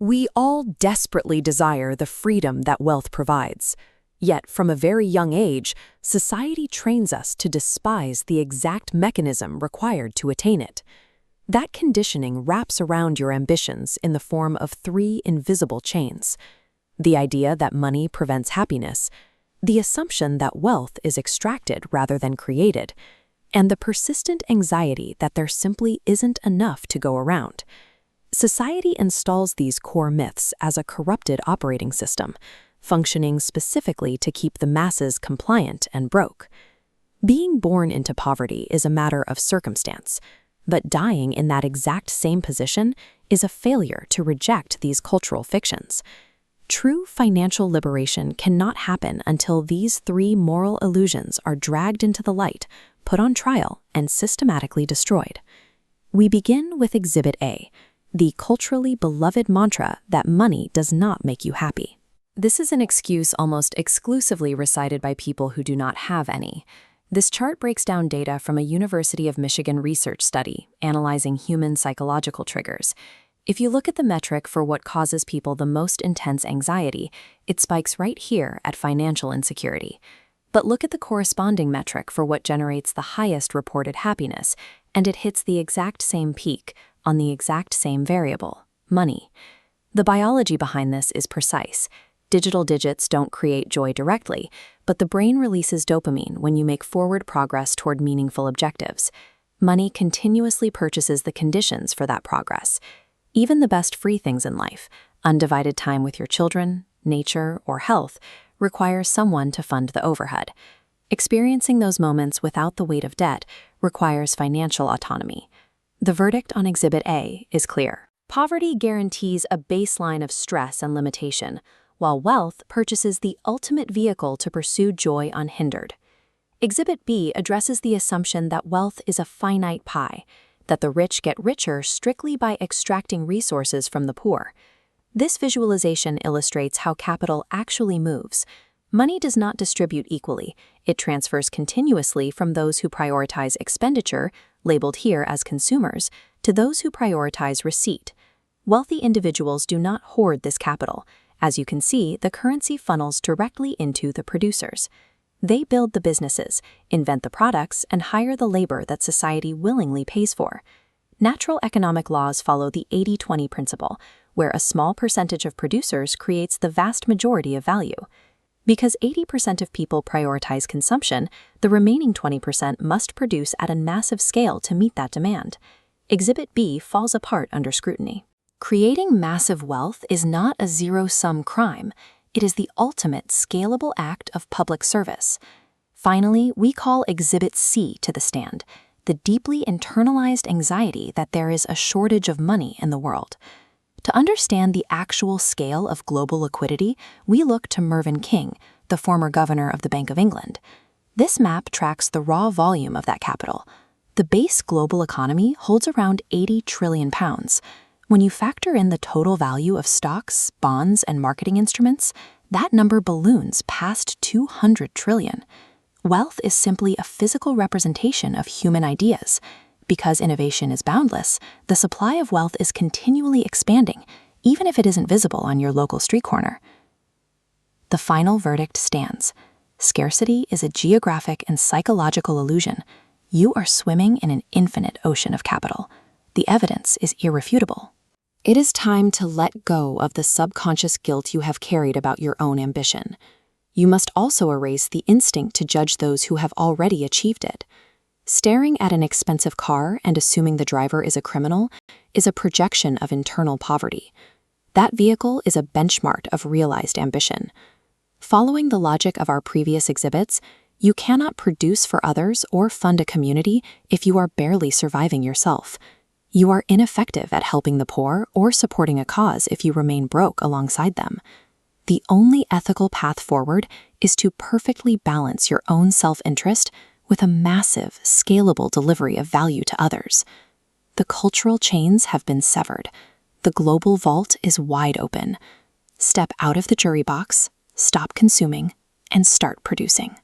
We all desperately desire the freedom that wealth provides. Yet, from a very young age, society trains us to despise the exact mechanism required to attain it. That conditioning wraps around your ambitions in the form of three invisible chains: the idea that money prevents happiness, the assumption that wealth is extracted rather than created, and the persistent anxiety that there simply isn't enough to go around. Society installs these core myths as a corrupted operating system, functioning specifically to keep the masses compliant and broke. Being born into poverty is a matter of circumstance, but dying in that exact same position is a failure to reject these cultural fictions. True financial liberation cannot happen until these three moral illusions are dragged into the light, put on trial, and systematically destroyed. We begin with Exhibit A, the culturally beloved mantra that money does not make you happy. This is an excuse almost exclusively recited by people who do not have any. This chart breaks down data from a University of Michigan research study analyzing human psychological triggers. If you look at the metric for what causes people the most intense anxiety, it spikes right here at financial insecurity. But look at the corresponding metric for what generates the highest reported happiness, and it hits the exact same peak on the exact same variable, money. The biology behind this is precise. Digital digits don't create joy directly, but the brain releases dopamine when you make forward progress toward meaningful objectives. Money continuously purchases the conditions for that progress. Even the best free things in life, undivided time with your children, nature, or health, requires someone to fund the overhead. Experiencing those moments without the weight of debt requires financial autonomy. The verdict on Exhibit A is clear. Poverty guarantees a baseline of stress and limitation, while wealth purchases the ultimate vehicle to pursue joy unhindered. Exhibit B addresses the assumption that wealth is a finite pie, that the rich get richer strictly by extracting resources from the poor. This visualization illustrates how capital actually moves. Money does not distribute equally. It transfers continuously from those who prioritize expenditure, labeled here as consumers, to those who prioritize receipt. Wealthy individuals do not hoard this capital. As you can see, the currency funnels directly into the producers. They build the businesses, invent the products, and hire the labor that society willingly pays for. Natural economic laws follow the 80-20 principle, where a small percentage of producers creates the vast majority of value. Because 80% of people prioritize consumption, the remaining 20% must produce at a massive scale to meet that demand. Exhibit B falls apart under scrutiny. Creating massive wealth is not a zero-sum crime. It is the ultimate scalable act of public service. Finally, we call Exhibit C to the stand, the deeply internalized anxiety that there is a shortage of money in the world. To understand the actual scale of global liquidity, we look to Mervyn King, the former governor of the Bank of England. This map tracks the raw volume of that capital. The base global economy holds around 80 trillion pounds. When you factor in the total value of stocks, bonds, and marketing instruments, that number balloons past 200 trillion. Wealth is simply a physical representation of human ideas. Because innovation is boundless, the supply of wealth is continually expanding, even if it isn't visible on your local street corner. The final verdict stands. Scarcity is a geographic and psychological illusion. You are swimming in an infinite ocean of capital. The evidence is irrefutable. It is time to let go of the subconscious guilt you have carried about your own ambition. You must also erase the instinct to judge those who have already achieved it. Staring at an expensive car and assuming the driver is a criminal is a projection of internal poverty. That vehicle is a benchmark of realized ambition. Following the logic of our previous exhibits, you cannot produce for others or fund a community if you are barely surviving yourself. You are ineffective at helping the poor or supporting a cause if you remain broke alongside them. The only ethical path forward is to perfectly balance your own self-interest with a massive, scalable delivery of value to others. The cultural chains have been severed. The global vault is wide open. Step out of the jury box, stop consuming, and start producing.